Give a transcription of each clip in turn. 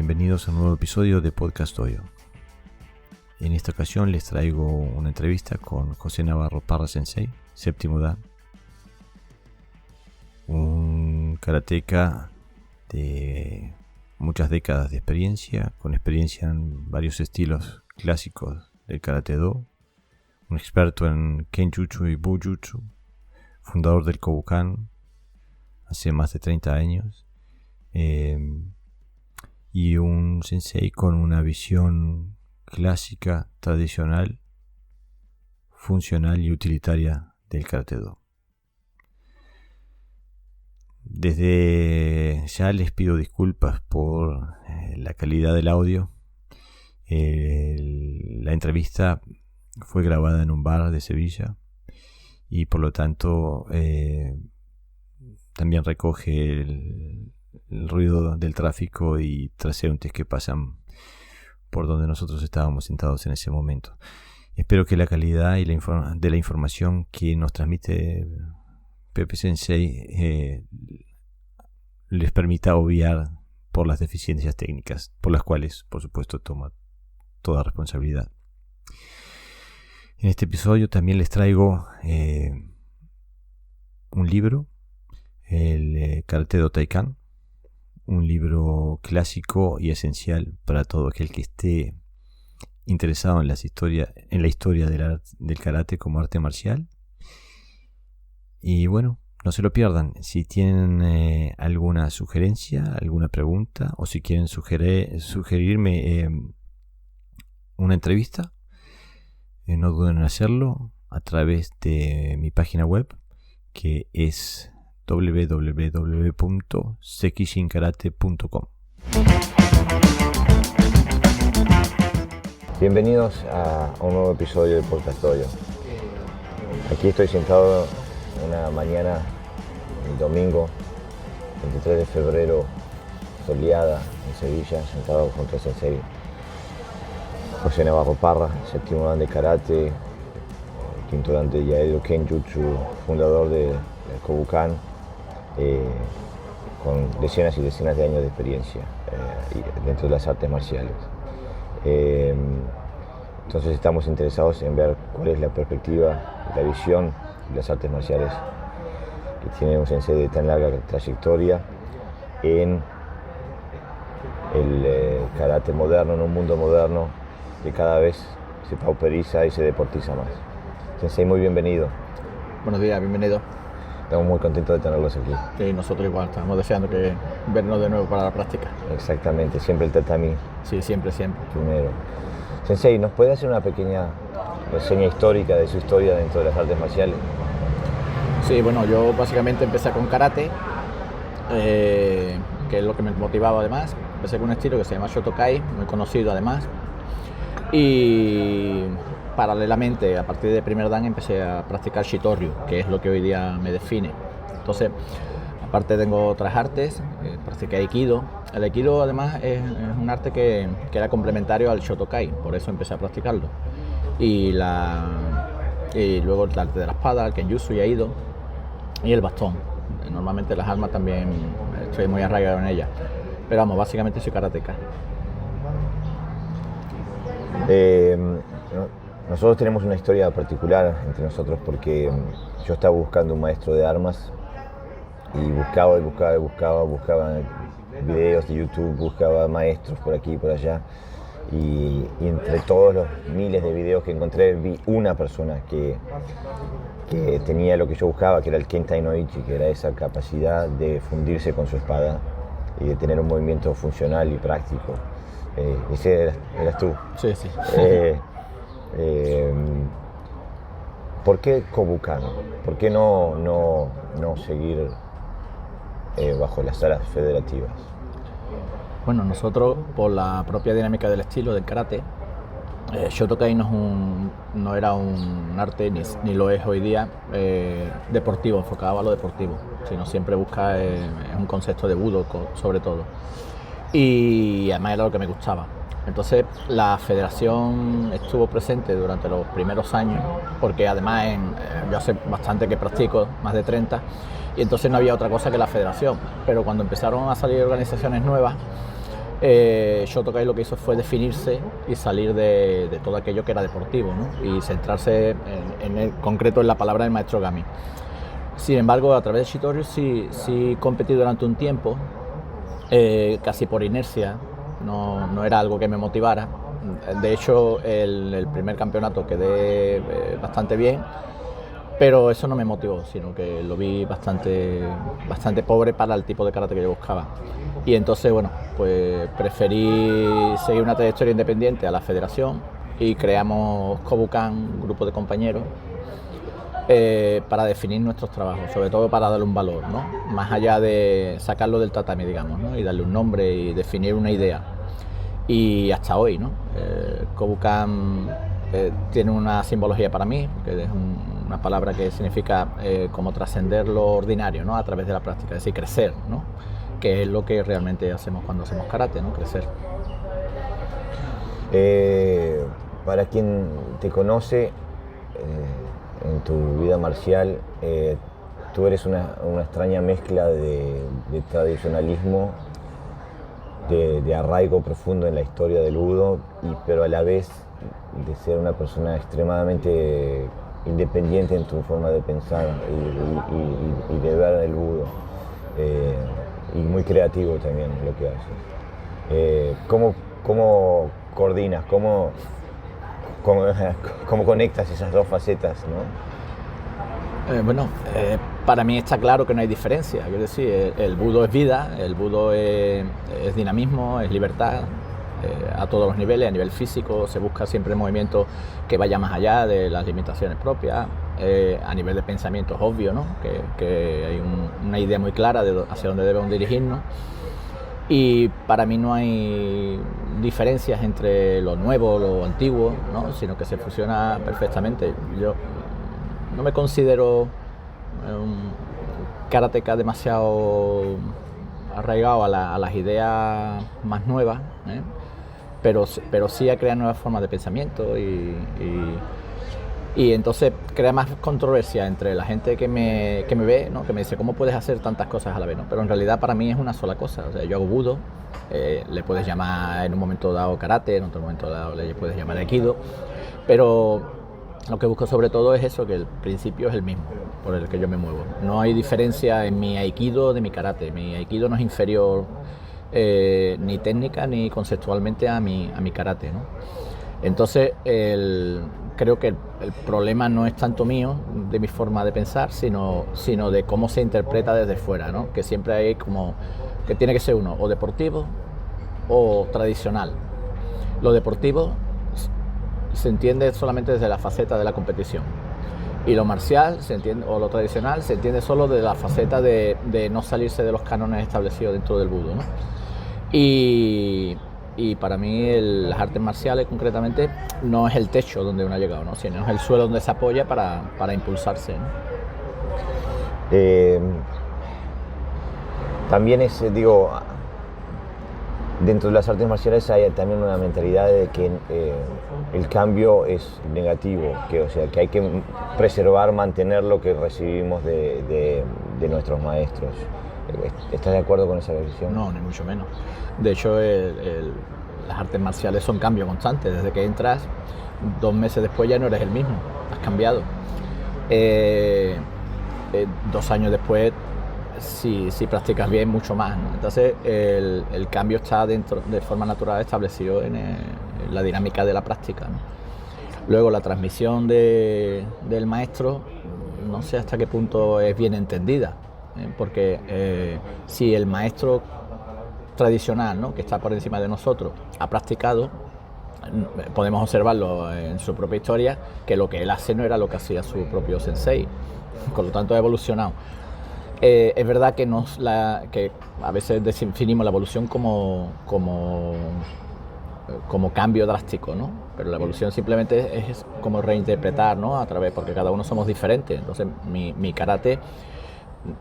bienvenidos a un nuevo episodio de Podcast Dojo. En esta ocasión les traigo una entrevista con José Navarro Parra Sensei, séptimo dan, un karateka de muchas décadas de experiencia, con experiencia en varios estilos clásicos del Karate Do, un experto en Kenjutsu y Bujutsu, fundador del Kobukan hace más de 30 años, y un sensei con una visión clásica, tradicional, funcional y utilitaria del Karate Do. Desde ya les pido disculpas por la calidad del audio. La entrevista fue grabada en un bar de Sevilla y por lo tanto también recoge el ruido del tráfico y transeúntes que pasan por donde nosotros estábamos sentados en ese momento. Espero que la calidad de la información que nos transmite Pepe Sensei les permita obviar por las deficiencias técnicas, por las cuales, por supuesto, toma toda responsabilidad. En este episodio también les traigo un libro, el Karate Do Taikan, un libro clásico y esencial para todo aquel que esté interesado en la historia del karate como arte marcial. Y bueno, no se lo pierdan. Si tienen alguna sugerencia, alguna pregunta, o si quieren sugerirme una entrevista, no duden en hacerlo a través de mi página web, que es www.sekishinkarate.com. Bienvenidos a un nuevo episodio de Podcast Dojo. Aquí estoy sentado una mañana, el domingo 23 de febrero, soleada en Sevilla, sentado junto al sensei José Navarro Parra, séptimo dan de karate, quinto dan de Yaedo Kenjutsu, fundador del Kobukan, con decenas y decenas de años de experiencia dentro de las artes marciales. Entonces estamos interesados en ver cuál es la perspectiva, la visión de las artes marciales que tiene un sensei de tan larga trayectoria en el karate moderno, en un mundo moderno que cada vez se pauperiza y se deportiza más. Sensei, muy bienvenido. Buenos días, bienvenido. Estamos muy contentos de tenerlos aquí. Y nosotros igual, estamos deseando vernos de nuevo para la práctica. Exactamente, siempre el tatami. Sí, siempre. Primero. Sensei, ¿nos puede hacer una pequeña reseña histórica de su historia dentro de las artes marciales? Sí, bueno, yo básicamente empecé con karate, que es lo que me motivaba además. Empecé con un estilo que se llama Shotokai, muy conocido además. Y paralelamente, a partir de primer dan, empecé a practicar Shitoryu, que es lo que hoy día me define. Entonces, aparte tengo otras artes, practiqué Aikido. El Aikido además es un arte que era complementario al Shotokai, por eso empecé a practicarlo. Y luego el arte de la espada, el Kenjutsu y Aido, y el bastón. Normalmente las armas también estoy muy arraigado en ellas. Pero vamos, básicamente soy karateka. Nosotros tenemos una historia particular entre nosotros porque yo estaba buscando un maestro de armas y buscaba videos de YouTube, buscaba maestros por aquí y por allá, y entre todos los miles de videos que encontré vi una persona que tenía lo que yo buscaba, que era el Kentai no Ichi, que era esa capacidad de fundirse con su espada y de tener un movimiento funcional y práctico. Ese eras tú. Sí. ¿Por qué Kobukan? ¿Por qué no seguir bajo las alas federativas? Bueno, nosotros, por la propia dinámica del estilo del karate, Shotokai no era un arte, ni lo es hoy día, deportivo, enfocado a lo deportivo, sino siempre busca un concepto de Budo, sobre todo. Y además era lo que me gustaba. Entonces la federación estuvo presente durante los primeros años, porque además yo hace bastante que practico, más de 30, y entonces no había otra cosa que la federación. Pero cuando empezaron a salir organizaciones nuevas, Shotokai lo que hizo fue definirse y salir de todo aquello que era deportivo, ¿no? Y centrarse en el concreto en la palabra del maestro Gami. Sin embargo, a través de Shitoryu sí competí durante un tiempo, casi por inercia, no era algo que me motivara. De hecho, el primer campeonato quedé bastante bien, pero eso no me motivó, sino que lo vi bastante pobre para el tipo de karate que yo buscaba. Y entonces, bueno, pues preferí seguir una trayectoria independiente a la federación y creamos Kobukan, un grupo de compañeros, para definir nuestros trabajos, sobre todo para darle un valor, ¿no? Más allá de sacarlo del tatami, digamos, ¿no? Y darle un nombre y definir una idea. Y hasta hoy, ¿no? Kobukan tiene una simbología para mí, que es una palabra que significa como trascender lo ordinario, ¿no? A través de la práctica, es decir, crecer, ¿no? Que es lo que realmente hacemos cuando hacemos karate, ¿no? Crecer. Para quien te conoce en tu vida marcial, tú eres una extraña mezcla de tradicionalismo, de arraigo profundo en la historia del Budo, pero a la vez de ser una persona extremadamente independiente en tu forma de pensar y de ver el Budo, y muy creativo también en lo que haces. ¿Cómo coordinas, cómo conectas esas dos facetas, ¿no? Para mí está claro que no hay diferencia. Quiero decir, el Budo es vida, el Budo es dinamismo, es libertad, a todos los niveles. A nivel físico se busca siempre movimiento que vaya más allá de las limitaciones propias. A nivel de pensamiento es obvio, ¿no? que hay una idea muy clara de hacia dónde debemos dirigirnos. Y para mí no hay diferencias entre lo nuevo, lo antiguo, ¿no? Sino que se fusiona perfectamente. Yo no me considero un karateka demasiado arraigado a las ideas más nuevas, pero sí a crear nuevas formas de pensamiento y entonces crea más controversia entre la gente que me ve, ¿no? Que me dice, ¿cómo puedes hacer tantas cosas a la vez, ¿no? Pero en realidad para mí es una sola cosa. O sea, yo hago Budo, le puedes llamar en un momento dado karate, en otro momento dado le puedes llamar aikido, pero lo que busco sobre todo es eso, que el principio es el mismo por el que yo me muevo. No hay diferencia en mi aikido de mi karate. Mi aikido no es inferior ni técnica ni conceptualmente a mi karate, ¿no? Entonces creo que el problema no es tanto mío, de mi forma de pensar, sino de cómo se interpreta desde fuera, ¿no? Que siempre hay como que tiene que ser uno o deportivo o tradicional. Lo deportivo se entiende solamente desde la faceta de la competición y lo marcial se entiende, o lo tradicional se entiende solo de la faceta de no salirse de los cánones establecidos dentro del Budo, ¿no? Y para mí las artes marciales concretamente no es el techo donde uno ha llegado, ¿no? Sino es el suelo donde se apoya para impulsarse, ¿no? También digo, dentro de las artes marciales hay también una mentalidad de que el cambio es negativo, o sea, que hay que preservar, mantener lo que recibimos de nuestros maestros. ¿Estás de acuerdo con esa visión? No, ni mucho menos. De hecho, las artes marciales son cambio constante. Desde que entras, 2 meses después ya no eres el mismo, has cambiado. 2 años después, si practicas bien, mucho más, ¿no? Entonces, el cambio está dentro, de forma natural establecido en la dinámica de la práctica, ¿no? Luego, la transmisión del maestro, no sé hasta qué punto es bien entendida. Porque si el maestro tradicional, ¿no? Que está por encima de nosotros, ha practicado, podemos observarlo en su propia historia, que lo que él hace no era lo que hacía su propio sensei, con lo tanto ha evolucionado. Es verdad que que a veces definimos la evolución como cambio drástico, ¿no? Pero la evolución simplemente es como reinterpretar, ¿no? Porque cada uno somos diferentes. Entonces mi karate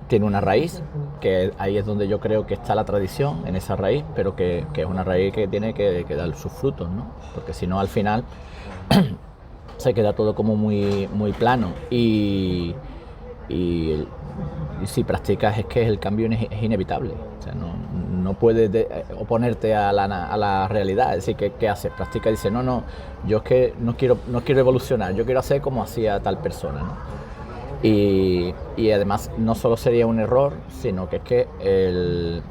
tiene una raíz, que ahí es donde yo creo que está la tradición, en esa raíz, pero que es una raíz que tiene que dar sus frutos, ¿no? Porque si no, al final se queda todo como muy, muy plano y si practicas es que el cambio es inevitable. O sea, no puedes oponerte a la realidad. Es decir, ¿qué haces? Practica y dice, no, yo es que no quiero evolucionar, yo quiero hacer como hacía tal persona, ¿no? Y además no solo sería un error, sino que es que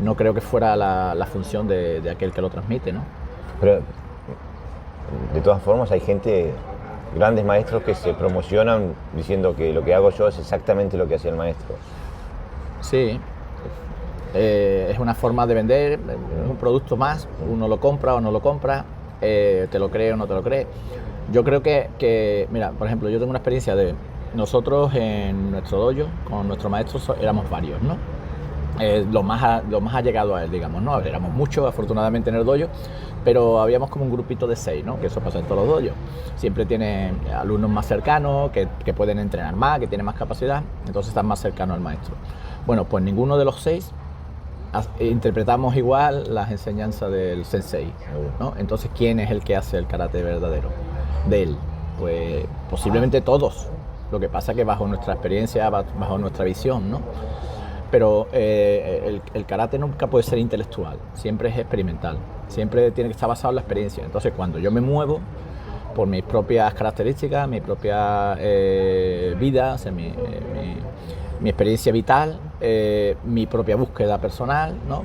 no creo que fuera la función de aquel que lo transmite, ¿no? Pero de todas formas hay grandes maestros que se promocionan diciendo que lo que hago yo es exactamente lo que hacía el maestro. Sí, es una forma de vender, es un producto más, uno lo compra o no lo compra, te lo cree o no te lo cree. Yo creo que mira, por ejemplo, yo tengo una experiencia de nosotros en nuestro dojo, con nuestro maestro éramos varios, ¿no? Lo más allegado a él, digamos, ¿no? Éramos muchos, afortunadamente, en el dojo, pero habíamos como un grupito de 6, ¿no? Que eso pasa en todos los dojos. Siempre tiene alumnos más cercanos, que pueden entrenar más, que tienen más capacidad, entonces están más cercanos al maestro. Bueno, pues ninguno de los 6 interpretamos igual las enseñanzas del sensei, ¿no? Entonces, ¿quién es el que hace el karate verdadero de él? Pues posiblemente todos. Lo que pasa es que bajo nuestra experiencia, bajo nuestra visión, ¿no? Pero el karate nunca puede ser intelectual, siempre es experimental, siempre tiene que estar basado en la experiencia. Entonces, cuando yo me muevo por mis propias características, mi propia vida, o sea, mi experiencia vital, mi propia búsqueda personal, ¿no?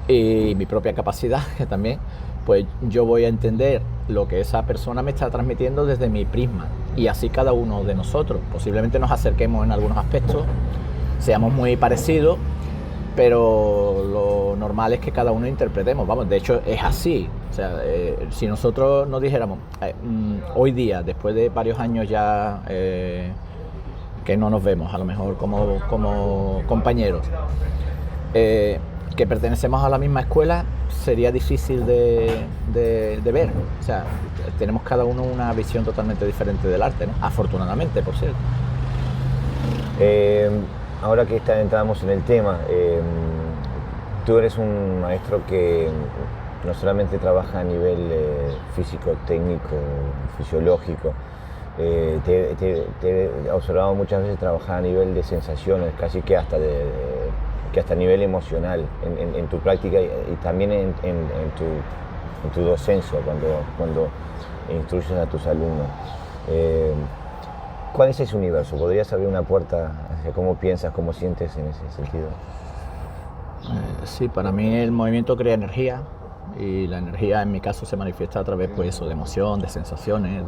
Y mi propia capacidad, que también, pues yo voy a entender lo que esa persona me está transmitiendo desde mi prisma. Y así cada uno de nosotros. Posiblemente nos acerquemos en algunos aspectos, seamos muy parecidos, pero lo normal es que cada uno interpretemos. Vamos, de hecho es así. O sea, si nosotros nos dijéramos, hoy día, después de varios años ya que no nos vemos, a lo mejor como compañeros, que pertenecemos a la misma escuela, sería difícil de ver. O sea, tenemos cada uno una visión totalmente diferente del arte, ¿no? Afortunadamente, por cierto. Ahora que entramos en el tema, tú eres un maestro que no solamente trabaja a nivel físico, técnico, fisiológico, te he observado muchas veces trabajar a nivel de sensaciones, casi que hasta a nivel emocional, en tu práctica y también en tu docencia, cuando instruyes a tus alumnos. ¿Cuál es ese universo? ¿Podrías abrir una puerta hacia cómo piensas, cómo sientes en ese sentido? Sí, para mí el movimiento crea energía, y la energía en mi caso se manifiesta a través, pues, eso, de emoción, de sensaciones,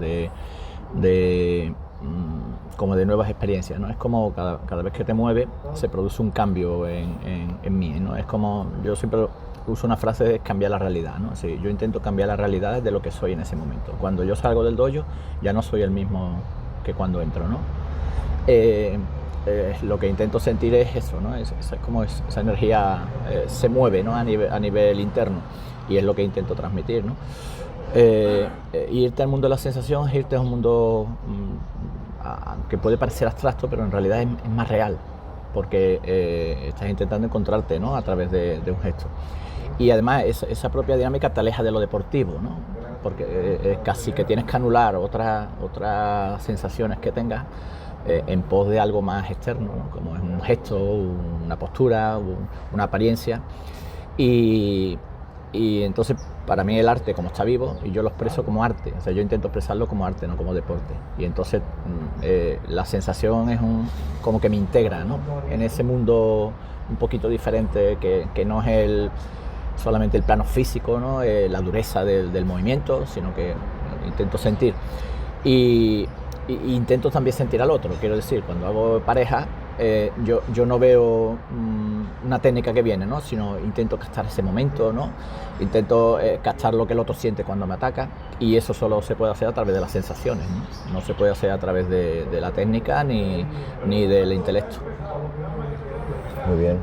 como de nuevas experiencias, ¿no? Es como cada vez que te mueves se produce un cambio en mí, ¿no? Es como, yo siempre uso una frase de cambiar la realidad, ¿no? Así, yo intento cambiar la realidad de lo que soy en ese momento. Cuando yo salgo del dojo ya no soy el mismo que cuando entro, ¿no? Lo que intento sentir es eso, ¿no? Como esa energía se mueve, ¿no? a nivel interno, y es lo que intento transmitir, ¿no? Irte al mundo de la sensación es irte a un mundo que puede parecer abstracto, pero en realidad es más real, porque estás intentando encontrarte, ¿no? A través de un gesto. Y además esa propia dinámica te aleja de lo deportivo, ¿no? Porque casi que tienes que anular otras sensaciones que tengas en pos de algo más externo, ¿no? Como es un gesto, una postura, una apariencia. Y entonces, para mí el arte, como está vivo, y yo lo expreso como arte, o sea, yo intento expresarlo como arte, no como deporte. Y entonces la sensación es como que me integra, ¿no? En ese mundo un poquito diferente, que no es solamente el plano físico, ¿no? La dureza del movimiento, sino que intento sentir. Y intento también sentir al otro. Quiero decir, cuando hago pareja, yo no veo una técnica que viene, ¿no? Sino intento captar ese momento, ¿no? Intento captar lo que el otro siente cuando me ataca, y eso solo se puede hacer a través de las sensaciones, ¿no? No se puede hacer a través de la técnica ni del intelecto. Muy bien.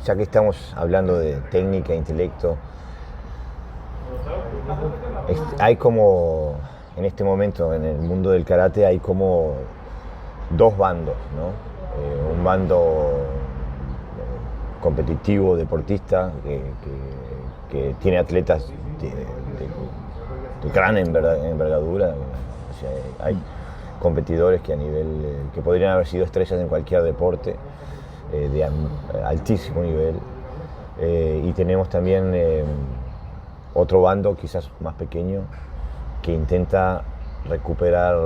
Ya que estamos hablando de técnica, intelecto, hay como, en este momento en el mundo del karate hay como dos bandos, ¿no? Un bando competitivo, deportista, que tiene atletas de gran envergadura. O sea, hay competidores que podrían haber sido estrellas en cualquier deporte, de altísimo nivel. Y tenemos también otro bando, quizás más pequeño, que intenta recuperar,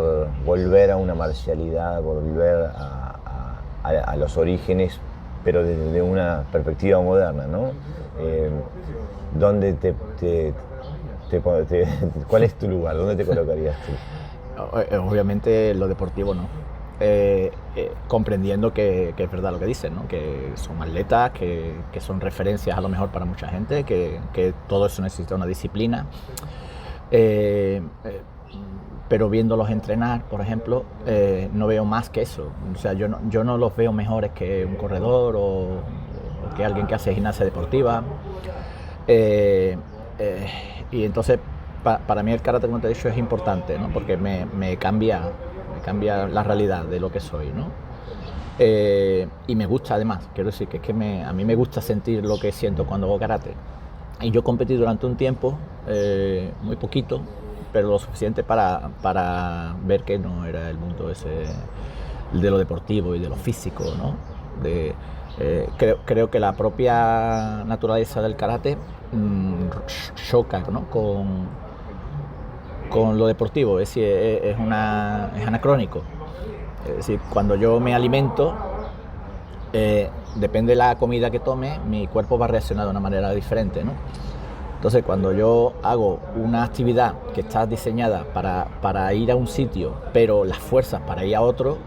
volver a una marcialidad, volver a los orígenes, pero desde una perspectiva moderna, ¿no? ¿Dónde ¿Cuál es tu lugar? ¿Dónde te colocarías tú? Obviamente lo deportivo no. Comprendiendo que es verdad lo que dicen, ¿no? Que son atletas, que son referencias a lo mejor para mucha gente, que todo eso necesita una disciplina. Pero viéndolos entrenar, por ejemplo, no veo más que eso. O sea, yo no los veo mejores que un corredor o que alguien que hace gimnasia deportiva. Y entonces, para mí el karate, como te he dicho, es importante, ¿no? Porque me cambia la realidad de lo que soy, ¿no? Y me gusta además, quiero decir que es que a mí me gusta sentir lo que siento cuando hago karate. Y yo competí durante un tiempo, muy poquito, pero lo suficiente para ver que no era el mundo ese de lo deportivo y de lo físico, ¿no? Creo que la propia naturaleza del karate choca, ¿no? con lo deportivo, es decir, es anacrónico. Es decir, cuando yo me alimento, depende de la comida que tome, mi cuerpo va a reaccionar de una manera diferente, ¿no? Entonces, cuando yo hago una actividad que está diseñada para ir a un sitio, pero las fuerzas para ir a otro,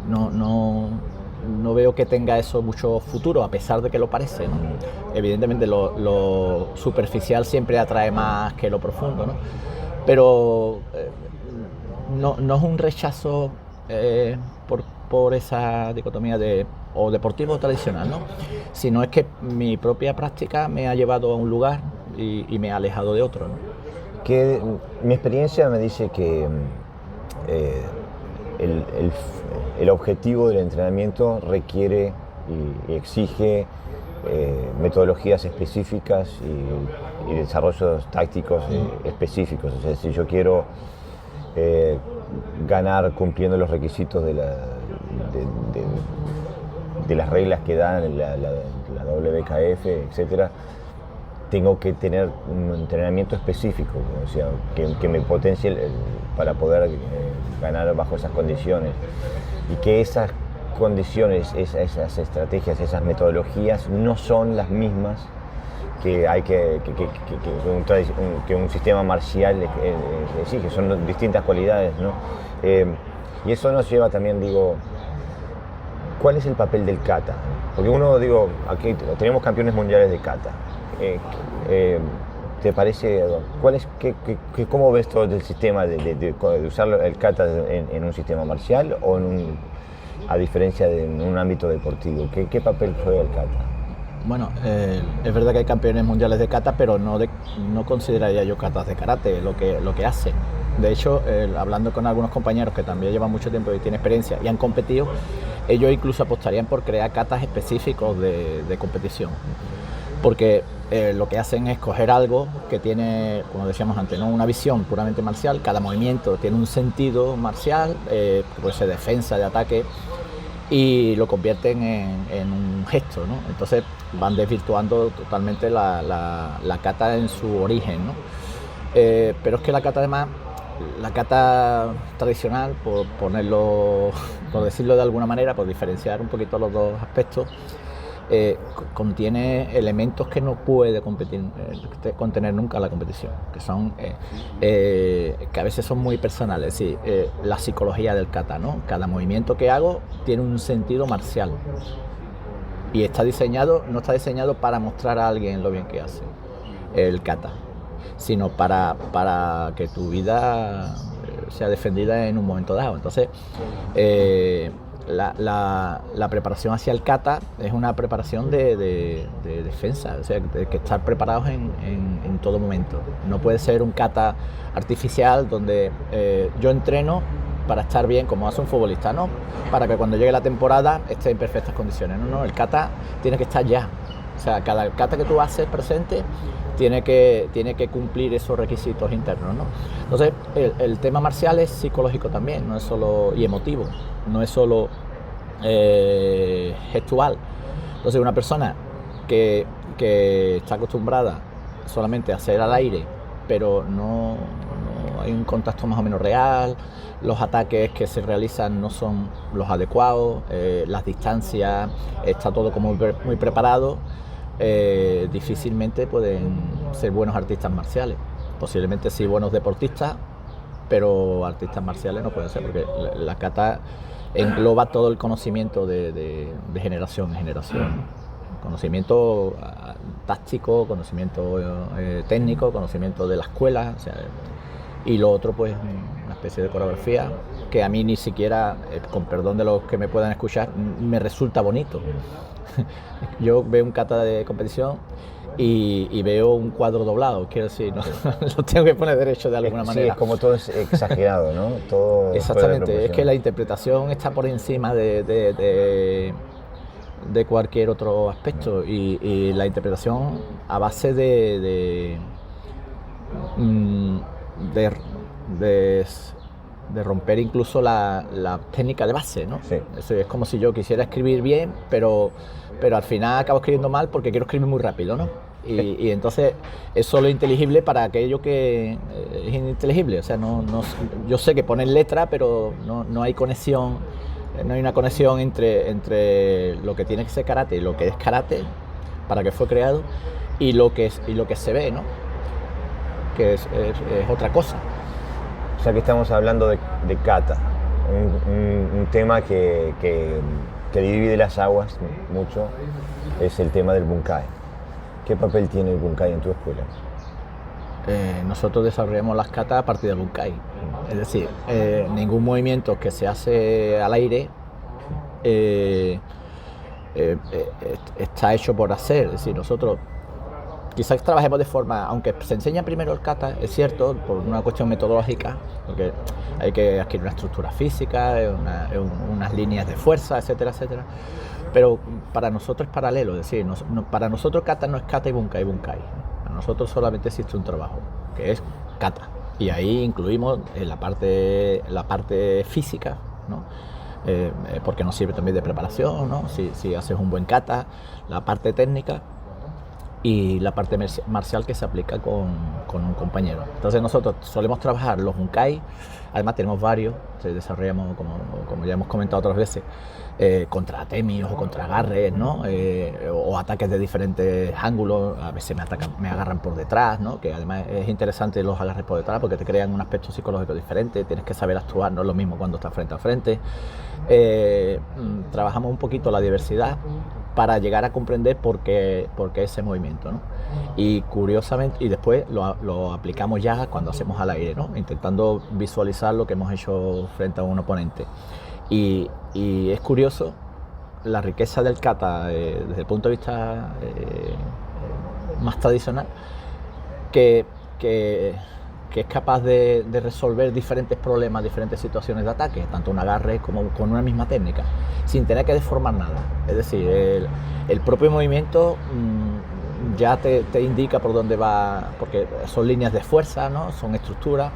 no veo que tenga eso mucho futuro, a pesar de que lo parece, ¿no? Evidentemente lo superficial siempre atrae más que lo profundo, ¿no? Pero no es un rechazo por esa dicotomía de o deportivo o tradicional, ¿no? Sino es que mi propia práctica me ha llevado a un lugar y me ha alejado de otro, ¿no? Mi experiencia me dice que el objetivo del entrenamiento requiere y exige metodologías específicas y desarrollos tácticos específicos. O sea, si yo quiero ganar cumpliendo los requisitos de las reglas que dan la WKF, etcétera, tengo que tener un entrenamiento específico, o sea, que me potencie para poder ganar bajo esas condiciones, y que esas condiciones, esas estrategias, esas metodologías no son las mismas que hay que un sistema marcial exige, son distintas cualidades, ¿no? Y eso nos lleva también, digo, ¿cuál es el papel del kata? Porque aquí tenemos campeones mundiales de kata. ¿Te parece, cómo ves todo el sistema de usar el kata en un sistema marcial o a diferencia de en un ámbito deportivo? ¿Qué papel juega el kata? Bueno, es verdad que hay campeones mundiales de kata, pero no consideraría yo katas de karate, lo que hacen. De hecho, hablando con algunos compañeros que también llevan mucho tiempo y tienen experiencia y han competido, ellos incluso apostarían por crear katas específicos de competición. Porque lo que hacen es coger algo que tiene, como decíamos antes, ¿no? Una visión puramente marcial, cada movimiento tiene un sentido marcial, que puede ser defensa, de ataque, y lo convierten en un gesto, ¿no? Entonces van desvirtuando totalmente la kata en su origen, ¿no? Pero es que la kata, además, la kata tradicional, por decirlo de alguna manera, por diferenciar un poquito los dos aspectos, contiene elementos que no puede contener nunca la competición, que son que a veces son muy personales. Sí, la psicología del kata, ¿no? Cada movimiento que hago tiene un sentido marcial y no está diseñado para mostrar a alguien lo bien que hace el kata, sino para que tu vida sea defendida en un momento dado. Entonces, la preparación hacia el kata es una preparación de defensa, o sea, de que estar preparados en todo momento. No puede ser un kata artificial donde yo entreno para estar bien, como hace un futbolista, ¿no? Para que cuando llegue la temporada esté en perfectas condiciones. No, el kata tiene que estar ya. O sea, cada kata que tú haces presente tiene que cumplir esos requisitos internos, ¿no? Entonces, el tema marcial es psicológico también, no es solo, y emotivo, no es solo gestual. Entonces una persona que está acostumbrada solamente a hacer al aire, pero no hay un contacto más o menos real, los ataques que se realizan no son los adecuados, las distancias, está todo como muy preparado, difícilmente pueden ser buenos artistas marciales. Posiblemente sí buenos deportistas, pero artistas marciales no pueden ser, porque la kata engloba todo el conocimiento de generación en generación. Conocimiento táctico, conocimiento técnico, conocimiento de la escuela, o sea, y lo otro pues una especie de coreografía que a mí ni siquiera, con perdón de los que me puedan escuchar, me resulta bonito. Yo veo un kata de competición y veo un cuadro doblado, quiero decir, ¿no? Lo tengo que poner derecho de alguna manera. Sí, es como todo es exagerado, ¿no? Todo exactamente, es que la interpretación está por encima de cualquier otro aspecto, y la interpretación a base de romper incluso la técnica de base, ¿no? Sí. Eso es como si yo quisiera escribir bien, pero al final acabo escribiendo mal porque quiero escribir muy rápido, ¿no? Y entonces es solo inteligible para aquello que es ininteligible. O sea, yo sé que ponen letra, pero no hay conexión, no hay una conexión entre lo que tiene que ser karate y lo que es karate, para que fue creado, y lo que se ve, ¿no? Que es otra cosa. O sea que estamos hablando de kata, un tema que divide las aguas mucho, es el tema del bunkai. ¿Qué papel tiene el bunkai en tu escuela? Nosotros desarrollamos las katas a partir del bunkai. Es decir, ningún movimiento que se hace al aire está hecho por hacer. Es decir, nosotros quizás trabajemos de forma, aunque se enseña primero el kata, es cierto, por una cuestión metodológica, porque hay que adquirir una estructura física, unas líneas de fuerza, etcétera, etcétera. Pero para nosotros es paralelo, es decir, para nosotros kata no es kata y bunkai. Para nosotros solamente existe un trabajo, que es kata. Y ahí incluimos la parte física, ¿no? Porque nos sirve también de preparación, ¿no? Si haces un buen kata, la parte técnica y la parte marcial que se aplica con un compañero. Entonces nosotros solemos trabajar los bunkai, además tenemos varios, desarrollamos, como ya hemos comentado otras veces, contra temios o contra agarres, ¿no? O ataques de diferentes ángulos. A veces me agarran por detrás, ¿no? Que además es interesante los agarres por detrás porque te crean un aspecto psicológico diferente, tienes que saber actuar, no es lo mismo cuando estás frente a frente. Trabajamos un poquito la diversidad para llegar a comprender por qué ese movimiento, ¿no? Y curiosamente, y después lo aplicamos ya cuando hacemos al aire, ¿no? Intentando visualizar lo que hemos hecho frente a un oponente. Y es curioso la riqueza del kata desde el punto de vista más tradicional, que es capaz de resolver diferentes problemas, diferentes situaciones de ataque, tanto un agarre como con una misma técnica, sin tener que deformar nada. Es decir, el propio movimiento ya te indica por dónde va, porque son líneas de fuerza, ¿no? Son estructuras,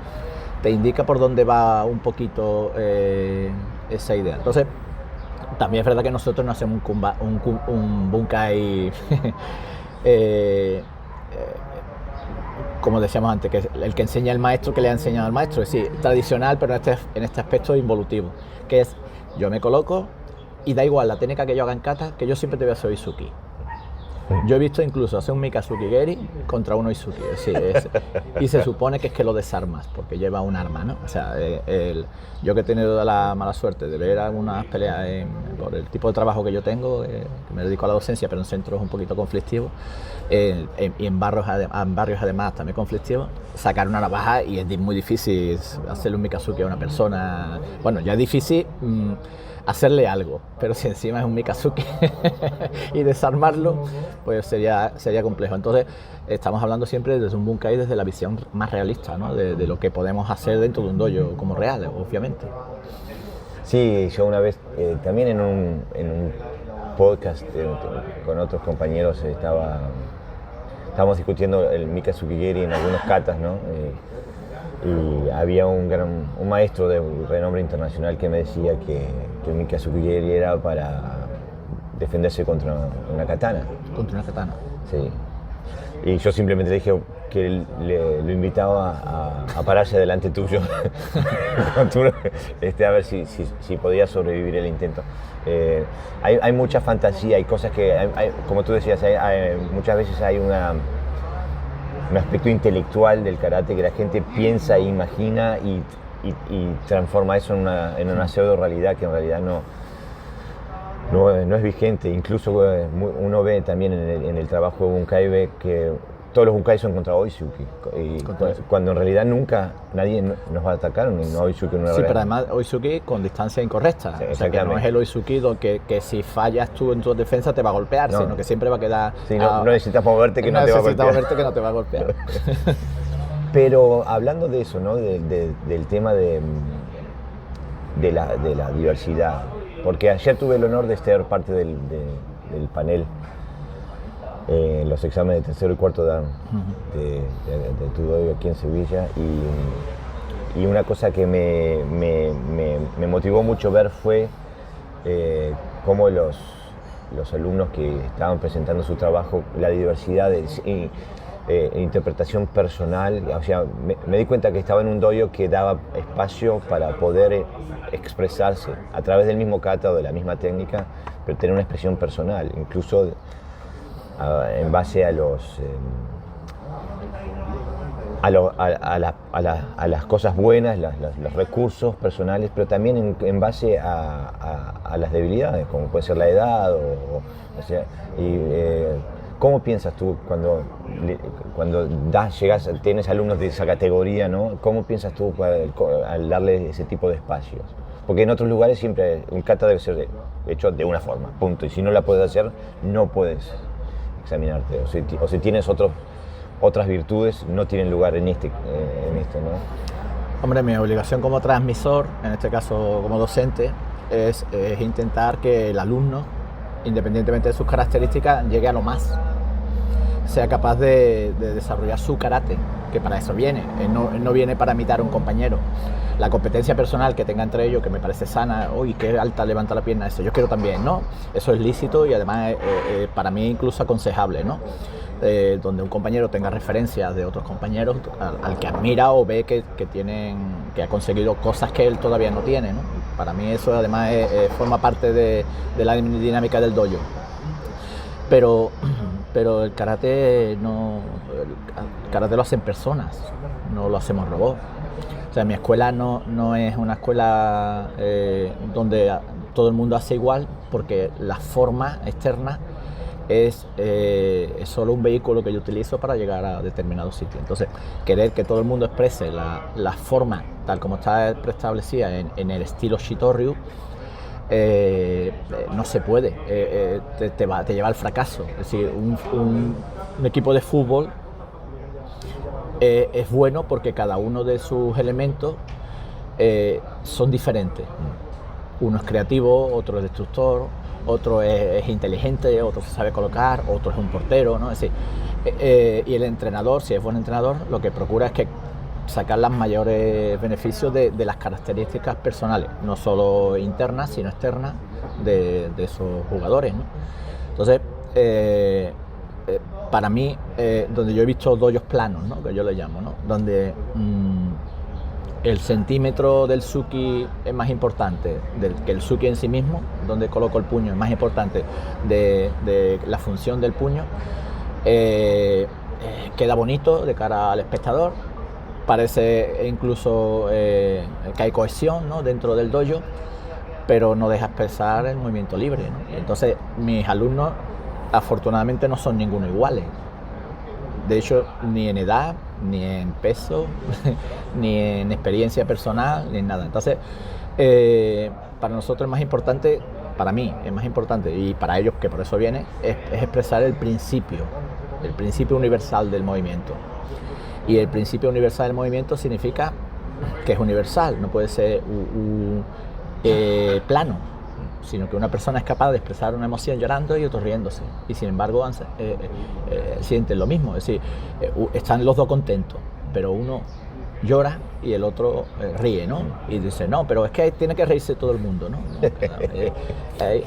te indica por dónde va un poquito esa idea. Entonces, también es verdad que nosotros no hacemos un bunkai como decíamos antes, que el que enseña el maestro que le ha enseñado al maestro, es decir, tradicional, pero en este aspecto involutivo, que es, yo me coloco y da igual la técnica que yo haga en kata, que yo siempre te voy a hacer Oizuki. Yo he visto incluso hacer un Mikazuki Geri contra un Oizuki, es decir, y se supone que es que lo desarmas, porque lleva un arma, ¿no? O sea, yo que he tenido la mala suerte de ver algunas peleas por el tipo de trabajo que yo tengo, que me dedico a la docencia, pero en centros un poquito conflictivos, y en barrios además también conflictivos, sacar una navaja y es muy difícil hacerle un Mikazuki a una persona. Bueno, ya es difícil hacerle algo, pero si encima es un Mikazuki y desarmarlo, pues sería complejo. Entonces estamos hablando siempre desde un bunkai, desde la visión más realista, ¿no? de lo que podemos hacer dentro de un dojo como real, obviamente. Sí, yo una vez también en un podcast con otros compañeros estábamos discutiendo el Mikazuki Geri en algunos katas, ¿no? Y había un maestro de renombre internacional que me decía que el Mikazuki Geri era defenderse contra una katana. Contra una katana. Sí. Y yo simplemente le dije que lo invitaba a pararse delante tuyo a ver si podía sobrevivir el intento. Hay mucha fantasía, hay cosas que, como tú decías, muchas veces hay un aspecto intelectual del karate que la gente piensa e imagina y transforma eso en una pseudo realidad que en realidad no es vigente. Incluso uno ve también en el trabajo de Bunkai que todos los Bunkai son contra Oizuki, cuando en realidad nunca nadie nos va a atacar, no Oizuki no. Sí, pero además Oizuki con distancia incorrecta. Sí, o sea, que no es el Oizuki que si fallas tú en tu defensa te va a golpear, no, sino que siempre va a quedar... Sí, no necesitas moverte que no te va a golpear. No necesitas moverte que no te va a golpear. Pero hablando de eso, ¿no? Del tema de la diversidad, porque ayer tuve el honor de ser parte del panel en los exámenes de tercero y cuarto dan de tu dojo aquí en Sevilla, y una cosa que me motivó mucho ver fue cómo los alumnos que estaban presentando su trabajo, la diversidad de interpretación personal. O sea, me di cuenta que estaba en un dojo que daba espacio para poder expresarse a través del mismo kata o de la misma técnica, pero tener una expresión personal, incluso en base a las cosas buenas, los recursos personales, pero también en base a las debilidades, como puede ser la edad o sea, ¿cómo piensas tú cuando tienes alumnos de esa categoría, ¿no? ¿Cómo piensas tú al darle ese tipo de espacios? Porque en otros lugares siempre un kata debe ser hecho de una forma, punto. Y si no la puedes hacer, no puedes examinarte. O si tienes otras virtudes, no tienen lugar en esto, ¿no? Hombre, mi obligación como transmisor, en este caso como docente, es intentar que el alumno, independientemente de sus características, llegue a lo más, sea capaz de desarrollar su karate, que para eso viene. Él no viene para imitar a un compañero. La competencia personal que tenga entre ellos, que me parece sana, uy, qué alta levanta la pierna, eso yo quiero también, ¿no? Eso es lícito y además para mí incluso aconsejable, ¿no? Donde un compañero tenga referencias de otros compañeros al que admira o ve que ha conseguido cosas que él todavía no tiene, ¿no? Para mí eso además forma parte de la dinámica del dojo. Pero el karate lo hacen personas, no lo hacemos robots. O sea, mi escuela no es una escuela donde todo el mundo hace igual, porque la forma externa es solo un vehículo que yo utilizo para llegar a determinados sitios. Entonces, querer que todo el mundo exprese la forma tal como está establecida en el estilo Shitoryu, no se puede, te lleva al fracaso. Es decir, un equipo de fútbol es bueno porque cada uno de sus elementos son diferentes. Uno es creativo, otro es destructor, otro es inteligente, otro se sabe colocar, otro es un portero, ¿no? Es decir, y el entrenador, si es buen entrenador, lo que procura es que sacar los mayores beneficios de las características personales, no solo internas, sino externas de esos jugadores, ¿no? Entonces, para mí, donde yo he visto dojos planos, ¿no? Que yo le llamo, ¿no? Donde el centímetro del suki es más importante que el suki en sí mismo, donde coloco el puño es más importante de la función del puño, queda bonito de cara al espectador, parece incluso que hay cohesión, ¿no? Dentro del dojo, pero no deja expresar el movimiento libre, ¿no? Entonces mis alumnos afortunadamente no son ninguno iguales. De hecho, ni en edad, ni en peso, ni en experiencia personal, ni en nada. Entonces, para nosotros es más importante, para mí es más importante, y para ellos, que por eso viene, es expresar el principio universal del movimiento. Y el principio universal del movimiento significa que es universal, no puede ser plano, sino que una persona es capaz de expresar una emoción llorando y otro riéndose, y sin embargo sienten lo mismo. Es decir, están los dos contentos, pero uno llora y el otro ríe, ¿no? Y dice, no, pero es que tiene que reírse todo el mundo, ¿no?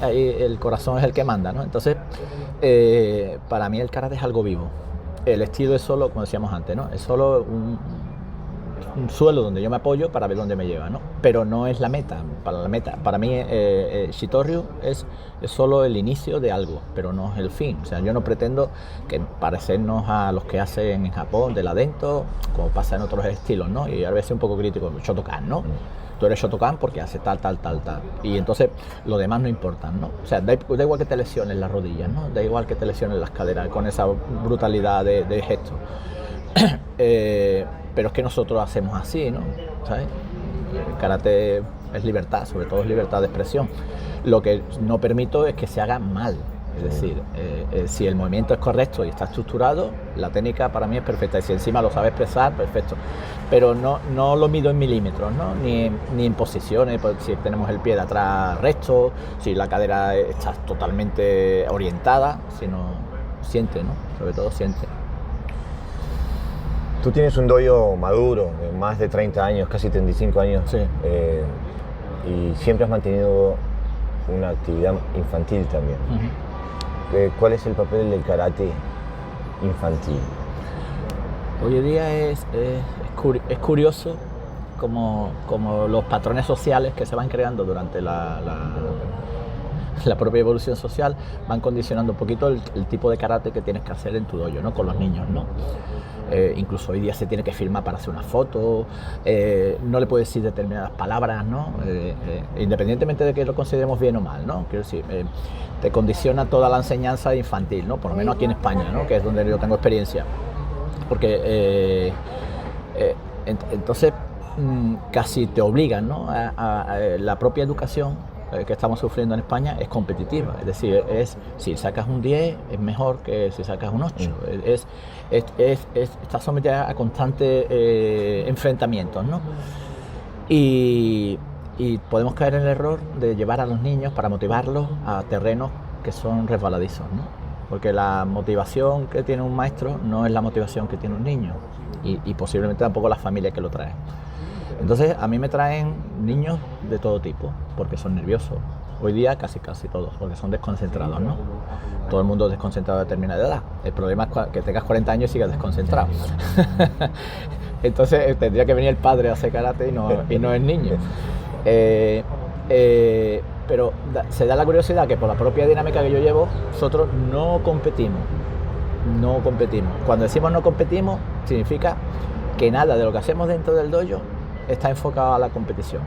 Ahí el corazón es el que manda, ¿no? Entonces, para mí el karate es algo vivo. El estilo es solo, como decíamos antes, ¿no? Es solo un suelo donde yo me apoyo para ver dónde me lleva, ¿no? Pero no es la meta. Para mí Shitoryu es solo el inicio de algo, pero no es el fin. O sea, yo no pretendo que parecernos a los que hacen en Japón de la Dento, como pasa en otros estilos, ¿no? Y a veces un poco crítico, Shotokan, ¿no? Tú eres Shotokan porque hace tal. Y entonces lo demás no importa, ¿no? O sea, da igual que te lesiones las rodillas, ¿no? Da igual que te lesiones las caderas con esa brutalidad de gestos. Pero es que nosotros hacemos así, ¿no? ¿Sabes? El karate es libertad, sobre todo es libertad de expresión. Lo que no permito es que se haga mal. Es decir, si el movimiento es correcto y está estructurado, la técnica para mí es perfecta. Y si encima lo sabe expresar, perfecto. Pero no lo mido en milímetros, ¿no? Ni en posiciones, pues, si tenemos el pie de atrás recto, si la cadera está totalmente orientada, sino siente, ¿no? Sobre todo siente. Tú tienes un dojo maduro, de más de 30 años, casi 35 años, sí. Y siempre has mantenido una actividad infantil también. Uh-huh. ¿Cuál es el papel del karate infantil? Hoy en día es curioso como los patrones sociales que se van creando durante la propia evolución social van condicionando un poquito el tipo de karate que tienes que hacer en tu dojo, ¿no? Con los niños, ¿no? Incluso hoy día se tiene que filmar para hacer una foto, no le puedes decir determinadas palabras, ¿no? Independientemente de que lo consideremos bien o mal, ¿no? Quiero decir, te condiciona toda la enseñanza infantil, ¿no? Por lo menos aquí en España, ¿no? Que es donde yo tengo experiencia. Porque entonces casi te obligan, ¿no? a la propia educación que estamos sufriendo en España es competitiva, es decir, si sacas un 10 es mejor que si sacas un 8, está sometida a constantes enfrentamientos, ¿no? Y podemos caer en el error de llevar a los niños para motivarlos a terrenos que son resbaladizos, ¿no? Porque la motivación que tiene un maestro no es la motivación que tiene un niño y posiblemente tampoco la familia que lo trae. Entonces a mí me traen niños de todo tipo, porque son nerviosos. Hoy día casi todos, porque son desconcentrados, ¿no? Todo el mundo es desconcentrado a determinada edad. El problema es que tengas 40 años y sigas desconcentrado. Entonces tendría que venir el padre a hacer karate y no el niño. Pero se da la curiosidad que por la propia dinámica que yo llevo, nosotros no competimos. Cuando decimos no competimos, significa que nada de lo que hacemos dentro del dojo está enfocado a la competición.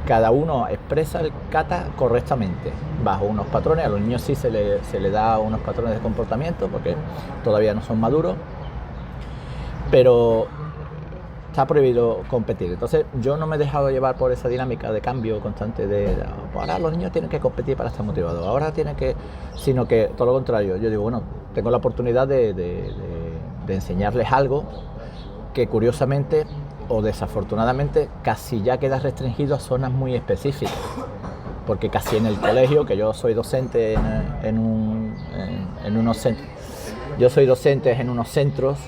Cada uno expresa el kata correctamente, bajo unos patrones. A los niños sí se le da unos patrones de comportamiento porque todavía no son maduros, pero está prohibido competir. Entonces yo no me he dejado llevar por esa dinámica de cambio constante ahora los niños tienen que competir para estar motivados, sino que todo lo contrario. Yo digo, bueno, tengo la oportunidad de enseñarles algo que curiosamente o desafortunadamente casi ya queda restringido a zonas muy específicas, porque casi en el colegio, que yo soy docente en unos centros,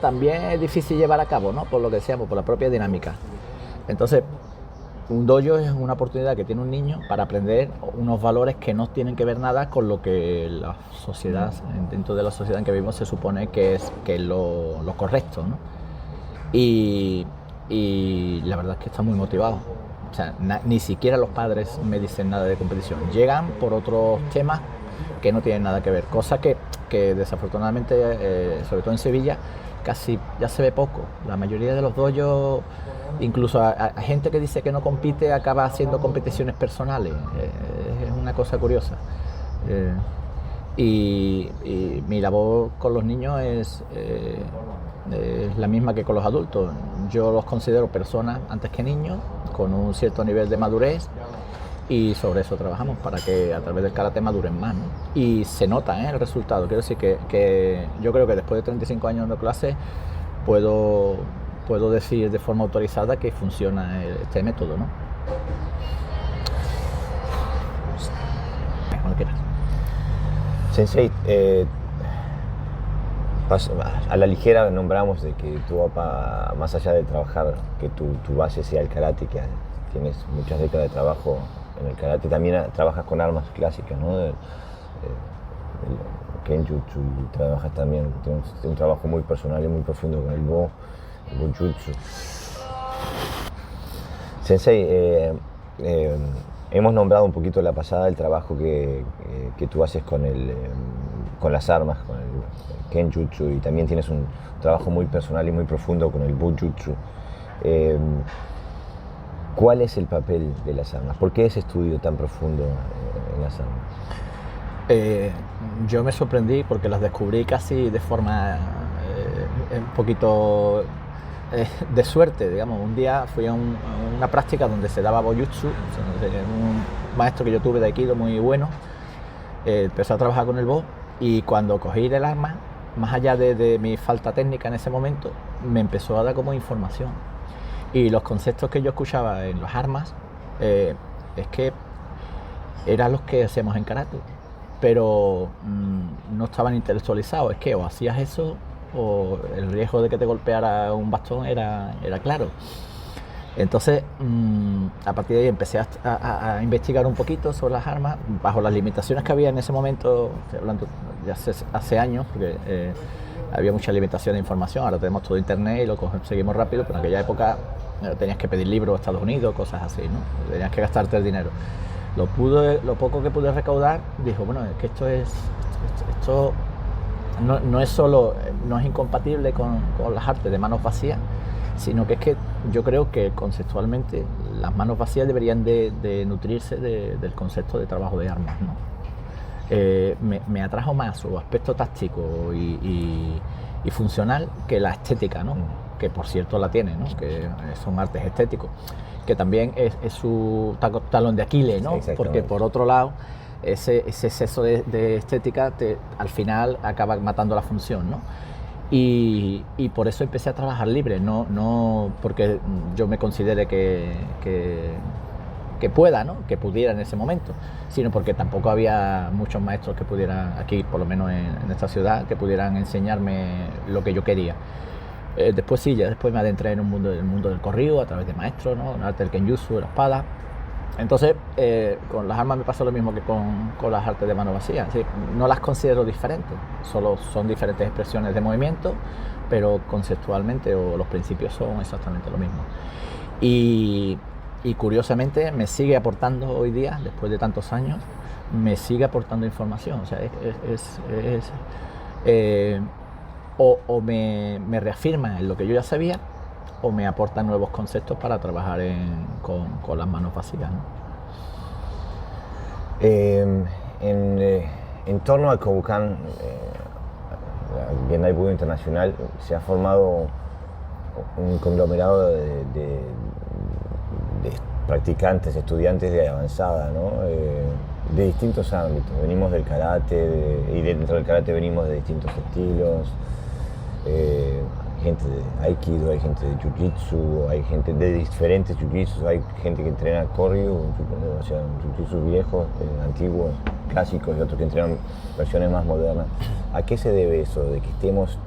también es difícil llevar a cabo, ¿no? Por lo que decíamos, por la propia dinámica. Entonces, un dojo es una oportunidad que tiene un niño para aprender unos valores que no tienen que ver nada con lo que la sociedad, dentro de la sociedad en que vivimos, se supone que es lo correcto, ¿no? Y la verdad es que está muy motivado. O sea, ni siquiera los padres me dicen nada de competición. Llegan por otros temas que no tienen nada que ver. Cosa que desafortunadamente, sobre todo en Sevilla, casi ya se ve poco. La mayoría de los dojos, incluso a gente que dice que no compite, acaba haciendo competiciones personales. Es una cosa curiosa. Y mi labor con los niños es la misma que con los adultos. Yo los considero personas antes que niños, con un cierto nivel de madurez, y sobre eso trabajamos para que a través del karate maduren más, ¿no? Y se nota el resultado. Quiero decir que yo creo que después de 35 años de clase puedo decir de forma autorizada que funciona este método, ¿no? Sensei, A la ligera nombramos de que tu papá, más allá de trabajar, que tu base sea el karate, que tienes muchas décadas de trabajo en el karate, también trabajas con armas clásicas, ¿no? El Kenjutsu, y trabajas también, tienes un trabajo muy personal y muy profundo con el Bojutsu. Sensei, hemos nombrado un poquito la pasada el trabajo que tú haces con las armas, con el Kenjutsu, y también tienes un trabajo muy personal y muy profundo con el Bojutsu. ¿Cuál es el papel de las armas? ¿Por qué ese estudio tan profundo en las armas? Yo me sorprendí porque las descubrí casi de forma un poquito de suerte, digamos. Un día fui a una práctica donde se daba Bojutsu, un maestro que yo tuve de Aikido muy bueno, empezó a trabajar con el Bo, y cuando cogí el arma, más allá de mi falta técnica en ese momento, me empezó a dar como información. Y los conceptos que yo escuchaba en las armas, es que eran los que hacemos en karate, pero no estaban intelectualizados. Es que o hacías eso o el riesgo de que te golpeara un bastón era claro. Entonces, a partir de ahí empecé a investigar un poquito sobre las armas, bajo las limitaciones que había en ese momento, estoy hablando de hace años, porque había mucha limitación de información. Ahora tenemos todo internet y lo conseguimos rápido, pero en aquella época tenías que pedir libros a Estados Unidos, cosas así, ¿no? Tenías que gastarte el dinero. Lo poco que pude recaudar, dijo, bueno, es que esto no es solo, no es incompatible con las artes de manos vacías, sino que es que yo creo que conceptualmente las manos vacías deberían de nutrirse del concepto de trabajo de armas, ¿no? Me atrajo más su aspecto táctico y funcional que la estética, ¿no? Que por cierto la tiene, ¿no? Que son artes estéticos, que también es su talón de Aquiles, ¿no? Porque por otro lado, ese exceso de estética al final acaba matando la función, ¿no? Y por eso empecé a trabajar libre, no porque yo me considere que pueda, ¿no? Que pudiera en ese momento, sino porque tampoco había muchos maestros que pudieran, aquí por lo menos en esta ciudad, que pudieran enseñarme lo que yo quería. Después sí, después me adentré en el mundo del corrido a través de maestros, ¿no? El arte del Kenjutsu, de la espada. Entonces, con las armas me pasó lo mismo que con las artes de mano vacía. Es decir, no las considero diferentes, solo son diferentes expresiones de movimiento, pero conceptualmente los principios son exactamente lo mismo. Y curiosamente me sigue aportando hoy día, después de tantos años, me sigue aportando información. O sea, o me reafirma en lo que yo ya sabía, o me aportan nuevos conceptos para trabajar con las manos vacías, ¿no? En torno al Kobukan, Gendai Budo Internacional, se ha formado un conglomerado de practicantes, estudiantes de avanzada, ¿no? De distintos ámbitos. Venimos del karate, y dentro del karate venimos de distintos estilos. Hay gente de Aikido, hay gente de Jiu-Jitsu, hay gente de diferentes Jiu-Jitsu, hay gente que entrena Koryu, o sea, Jiu-Jitsu viejos, antiguos, clásicos, y otros que entrenan versiones más modernas. ¿A qué se debe eso, de que estemos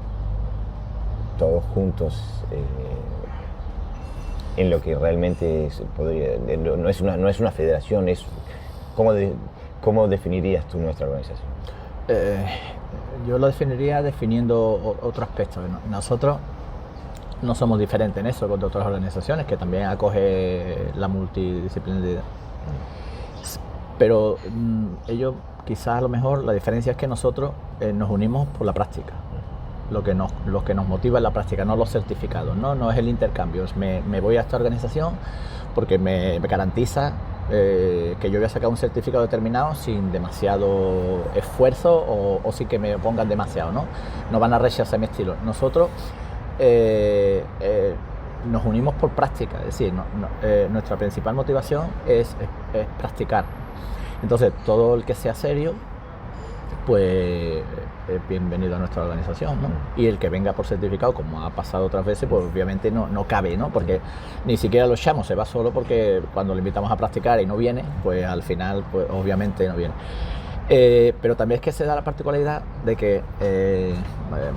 todos juntos en lo que realmente no es una federación? ¿Cómo definirías tú nuestra organización? Yo lo definiría definiendo otro aspecto. Nosotros no somos diferentes en eso con otras organizaciones que también acoge la multidisciplinaridad. Pero ellos, quizás a lo mejor la diferencia es que nosotros nos unimos por la práctica. Lo que nos motiva es la práctica, no los certificados, no es el intercambio. Me voy a esta organización porque me garantiza que yo voy a sacar un certificado determinado sin demasiado esfuerzo o sin que me pongan demasiado, no van a rechazar mi estilo. Nosotros nos unimos por práctica, es decir, nuestra principal motivación es practicar. Entonces todo el que sea serio, pues es bienvenido a nuestra organización, ¿no? Y el que venga por certificado, como ha pasado otras veces, pues obviamente no cabe, ¿no? Porque ni siquiera lo echamos, se va solo porque cuando le invitamos a practicar y no viene, pues al final, pues obviamente no viene. Pero también es que se da la particularidad de que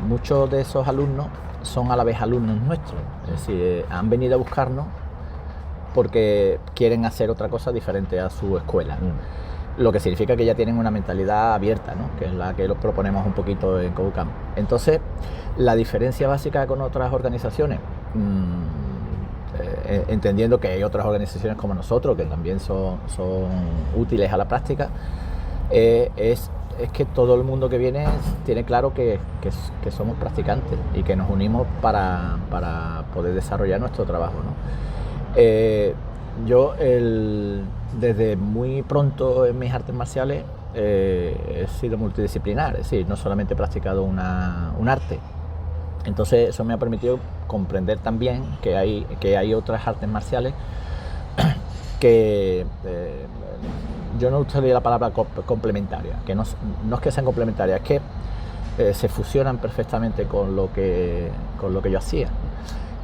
muchos de esos alumnos son a la vez alumnos nuestros, es decir, han venido a buscarnos porque quieren hacer otra cosa diferente a su escuela. Lo que significa que ya tienen una mentalidad abierta, ¿no? Que es la que los proponemos un poquito en CobuCamp. Entonces, la diferencia básica con otras organizaciones, entendiendo que hay otras organizaciones como nosotros que también son útiles a la práctica, es que todo el mundo que viene tiene claro que somos practicantes y que nos unimos para poder desarrollar nuestro trabajo, ¿no? Yo desde muy pronto en mis artes marciales he sido multidisciplinar, es decir, no solamente he practicado un arte. Entonces eso me ha permitido comprender también que hay otras artes marciales que yo no utilizaría la palabra complementaria, que no es que sean complementarias, es que se fusionan perfectamente con lo que yo hacía.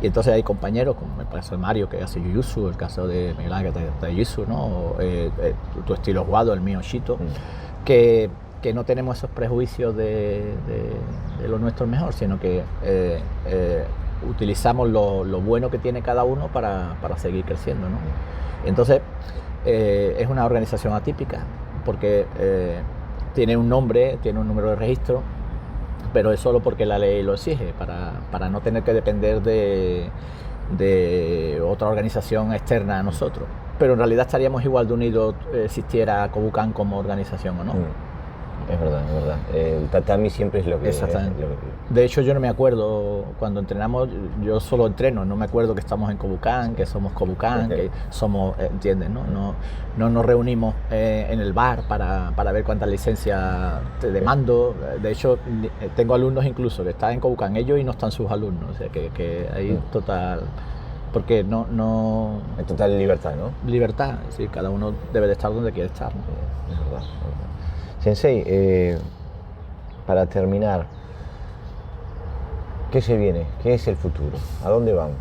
Y entonces hay compañeros, como el caso de Mario, que hace Jiu-Jitsu, el caso de Miguel Ángel, que hace Jiu-Jitsu, ¿no? Tu estilo Wado, el mío Shito, que no tenemos esos prejuicios de lo nuestro mejor, sino que utilizamos lo bueno que tiene cada uno para seguir creciendo, ¿no? Entonces, es una organización atípica, porque tiene un nombre, tiene un número de registro, pero es solo porque la ley lo exige, para no tener que depender de otra organización externa a nosotros. Pero en realidad estaríamos igual de unidos existiera CobuCamp como organización o no. Es verdad, es verdad. El tatami siempre es lo que... Exactamente. De hecho, yo no me acuerdo, cuando entrenamos, yo solo entreno, no me acuerdo que estamos en CobuCamp, que somos CobuCamp, que somos, ¿entiendes? No nos reunimos en el bar para ver cuántas licencias te demando. De hecho, tengo alumnos incluso que están en CobuCamp ellos y no están sus alumnos, o sea que hay total... Porque no... Hay total libertad, ¿no? Libertad, es decir, cada uno debe de estar donde quiere estar, ¿no? Es verdad, es verdad. Sensei, para terminar, ¿qué se viene? ¿Qué es el futuro? ¿A dónde vamos?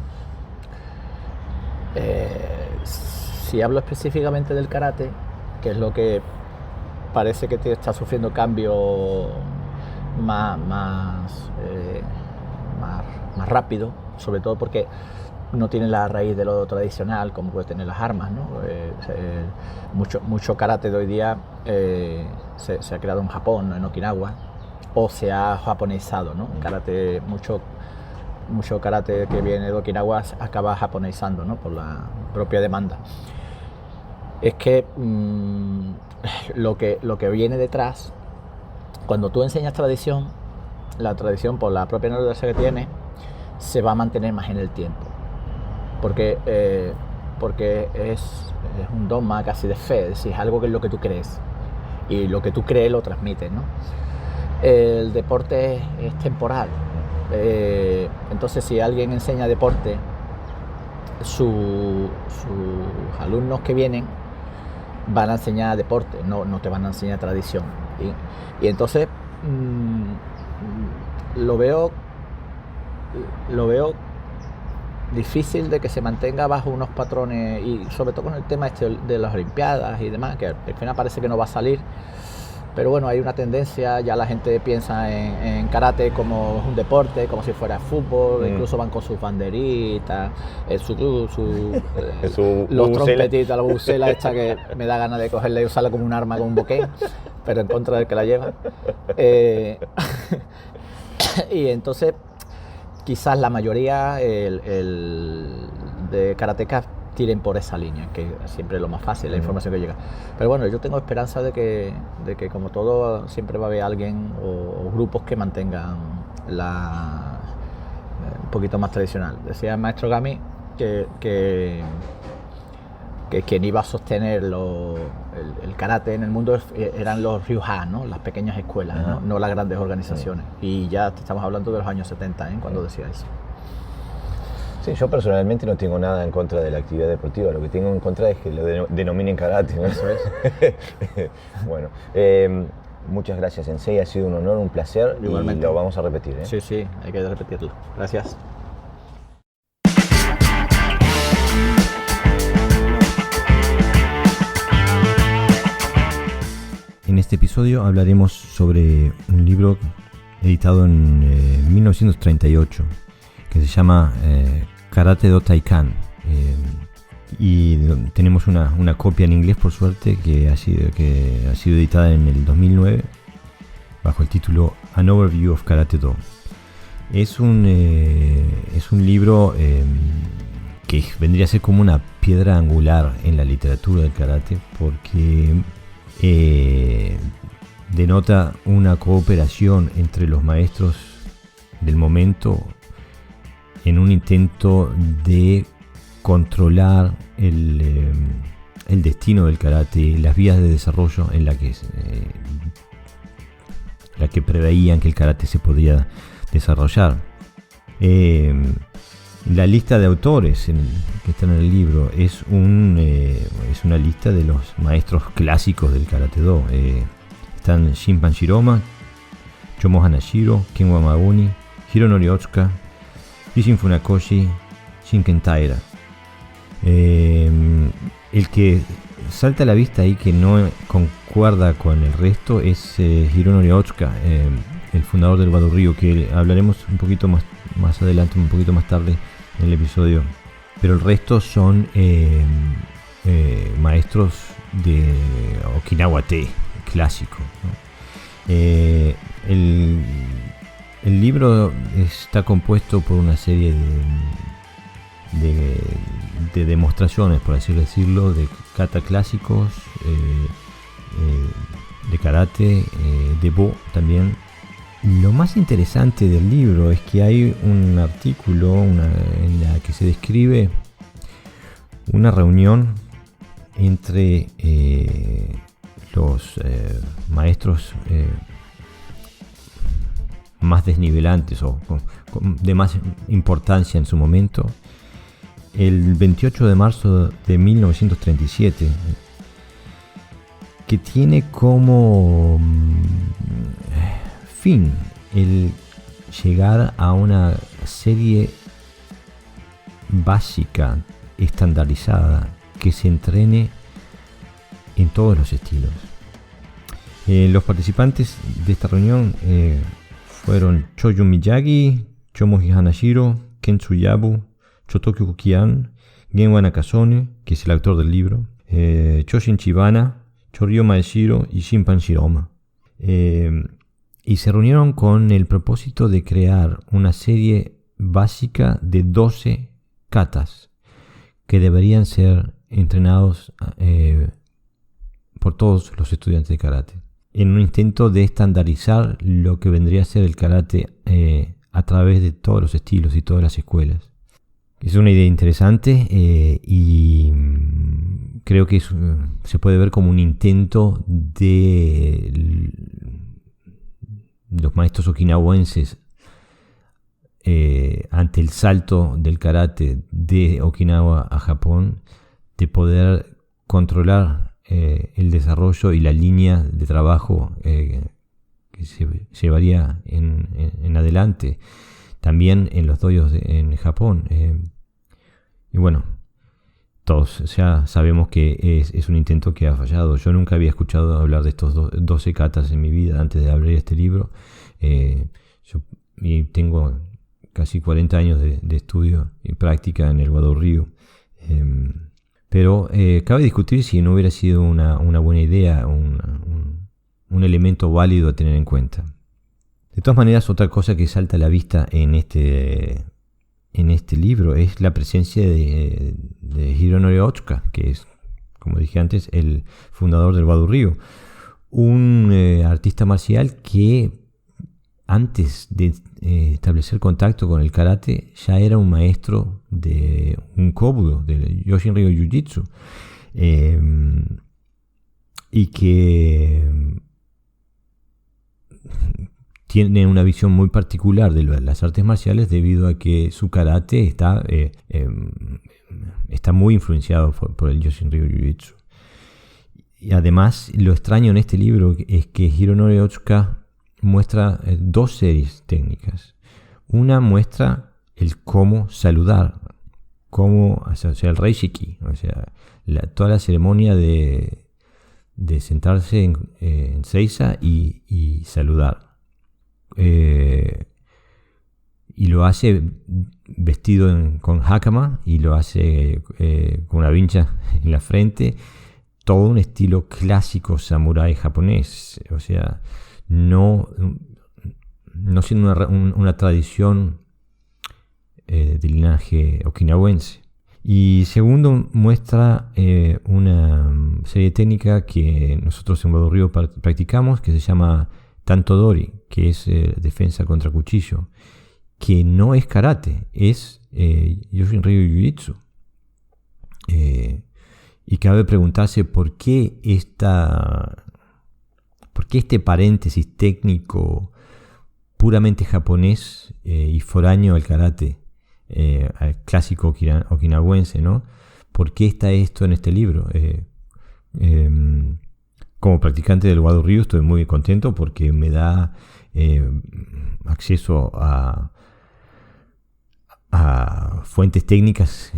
Si hablo específicamente del karate, que es lo que parece que te está sufriendo cambio más rápido, sobre todo porque no tiene la raíz de lo tradicional como puede tener las armas, ¿no? Mucho karate de hoy día se ha creado en Japón, en Okinawa, o se ha japonesado, ¿no? Karate, mucho karate que viene de Okinawa acaba japonesando, ¿no? Por la propia demanda. Es que lo que viene detrás, cuando tú enseñas tradición, la tradición por la propia naturaleza que tiene se va a mantener más en el tiempo. Porque es un dogma casi de fe, es decir, es algo que es lo que tú crees y lo que tú crees lo transmites, ¿no? El deporte es temporal, entonces si alguien enseña deporte, sus alumnos que vienen van a enseñar deporte, no te van a enseñar tradición, ¿sí? Y entonces lo veo difícil de que se mantenga bajo unos patrones, y sobre todo con el tema de las Olimpiadas y demás, que al final parece que no va a salir, pero bueno, hay una tendencia, ya la gente piensa en karate como un deporte, como si fuera fútbol, incluso van con sus banderitas, los trompetitos, la bucela esta que me da ganas de cogerla y usarla como un arma, como un boquén, pero en contra del que la lleva. Y entonces quizás la mayoría de karatecas tiren por esa línea, que siempre es lo más fácil, la información que llega. Pero bueno, yo tengo esperanza de que como todo, siempre va a haber alguien o grupos que mantengan un poquito más tradicional. Decía el maestro Gami que quien iba a sostener el karate en el mundo eran los Ryuha, ¿no? Las pequeñas escuelas, no las grandes organizaciones. Y ya estamos hablando de los años 70, cuando decía eso. Sí, yo personalmente no tengo nada en contra de la actividad deportiva, lo que tengo en contra es que lo denominen karate, ¿no? Eso es. Bueno, muchas gracias, Sensei, ha sido un honor, un placer. Igualmente. Y lo vamos a repetir, ¿eh? Sí, hay que repetirlo. Gracias. En este episodio hablaremos sobre un libro editado en 1938 que se llama Karate-do Taikan. Y tenemos una copia en inglés, por suerte, que ha sido editada en el 2009 bajo el título An Overview of Karate-do. Es un libro que vendría a ser como una piedra angular en la literatura del karate, porque denota una cooperación entre los maestros del momento en un intento de controlar el destino del karate, las vías de desarrollo en la que preveían que el karate se podía desarrollar. La lista de autores que están en el libro es una lista de los maestros clásicos del Karate-do. Están Shinpan Shiroma, Chomo Hanashiro, Ken Wamaguni, Hironori Otsuka, Isshin Funakoshi, Shinken Taira. El que salta a la vista ahí, que no concuerda con el resto, es Hironori Otsuka, el fundador del Wado Ryu, que hablaremos un poquito más adelante, un poquito más tarde en el episodio. Pero el resto son maestros de Okinawa-te clásico, ¿no? El libro está compuesto por una serie de demostraciones, por así decirlo, de kata clásicos, de karate, de bo también. Lo más interesante del libro es que hay un artículo en la que se describe una reunión entre los maestros más desnivelantes o de más importancia en su momento, el 28 de marzo de 1937, que tiene como fin el llegar a una serie básica, estandarizada, que se entrene en todos los estilos. Los participantes de esta reunión fueron Choyun Miyagi, Chomoji Hanashiro, Ken Tsuyabu, Chotokyo Kukian, Genwa Nakasone, que es el autor del libro, Choshin Chibana, Choryo Maeshiro y Shinpan Shiroma. Y se reunieron con el propósito de crear una serie básica de 12 katas que deberían ser entrenados por todos los estudiantes de karate, en un intento de estandarizar lo que vendría a ser el karate a través de todos los estilos y todas las escuelas. Es una idea interesante y creo que se puede ver como un intento de los maestros okinawenses ante el salto del karate de Okinawa a Japón, de poder controlar el desarrollo y la línea de trabajo que se llevaría en adelante también en los dojos en Japón. Y bueno, todos ya sabemos que es un intento que ha fallado. Yo nunca había escuchado hablar de estos 12 katas en mi vida antes de abrir este libro. Y tengo casi 40 años de estudio y práctica en el Wado Ryu. Pero cabe discutir si no hubiera sido una buena idea, un elemento válido a tener en cuenta. De todas maneras, otra cosa que salta a la vista en este libro es la presencia de Hironori Otsuka, que es, como dije antes, el fundador del Wado Ryu, un artista marcial que antes de establecer contacto con el karate ya era un maestro de un kobudo, del Yoshin Ryu Jiu-Jitsu, y que tiene una visión muy particular de las artes marciales debido a que su karate está muy influenciado por el Yoshin Ryu Jiu-Jitsu. Y además, lo extraño en este libro es que Hironori Otsuka muestra dos series técnicas. Una muestra el cómo saludar, cómo, o sea, el reishiki, o sea, toda la ceremonia de de sentarse en Seiza y saludar. Y lo hace vestido con hakama y lo hace con una vincha en la frente. Todo un estilo clásico samurái japonés. O sea, no siendo una tradición de linaje okinawense. Y segundo, muestra una serie técnica que nosotros en Guado Río practicamos, que se llama Tantodori, que es defensa contra cuchillo, que no es karate, es Yoshin-Ryu Jiu-Jitsu. Y cabe preguntarse por qué este paréntesis técnico puramente japonés y foráneo al karate, al clásico okinawense, ¿no? ¿Por qué está esto en este libro? Como practicante del Guado Río estoy muy contento porque me da acceso a fuentes técnicas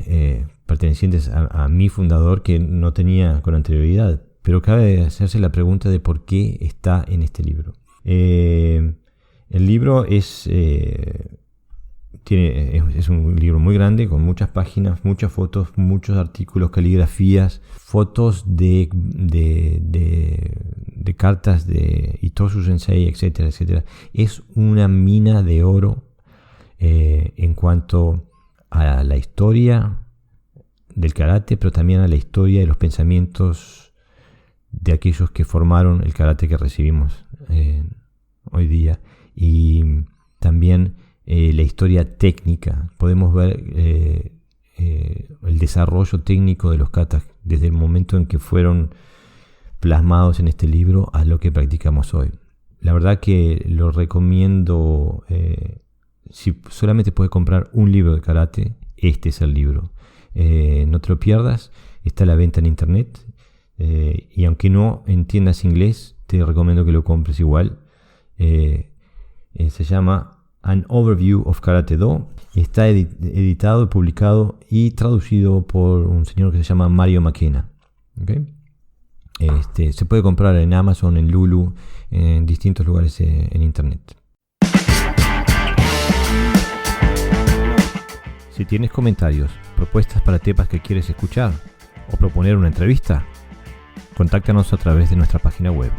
pertenecientes a mi fundador que no tenía con anterioridad. Pero cabe hacerse la pregunta de por qué está en este libro. El libro es un libro muy grande, con muchas páginas, muchas fotos, muchos artículos, caligrafías, fotos de cartas de Itosu Sensei, etcétera, etcétera. Es una mina de oro en cuanto a la historia del karate, pero también a la historia de los pensamientos de aquellos que formaron el karate que recibimos hoy día, y también la historia técnica. Podemos ver el desarrollo técnico de los katas desde el momento en que fueron plasmados en este libro a lo que practicamos hoy. La verdad que lo recomiendo. Si solamente puedes comprar un libro de karate, este es el libro. No te lo pierdas, está a la venta en internet. Y aunque no entiendas inglés, te recomiendo que lo compres igual. Se llama An Overview of Karate Do. Está editado, publicado y traducido por un señor que se llama Mario Makena. ¿Okay? Se puede comprar en Amazon, en Lulu, en distintos lugares en internet. Si tienes comentarios, propuestas para temas que quieres escuchar o proponer una entrevista, contáctanos a través de nuestra página web.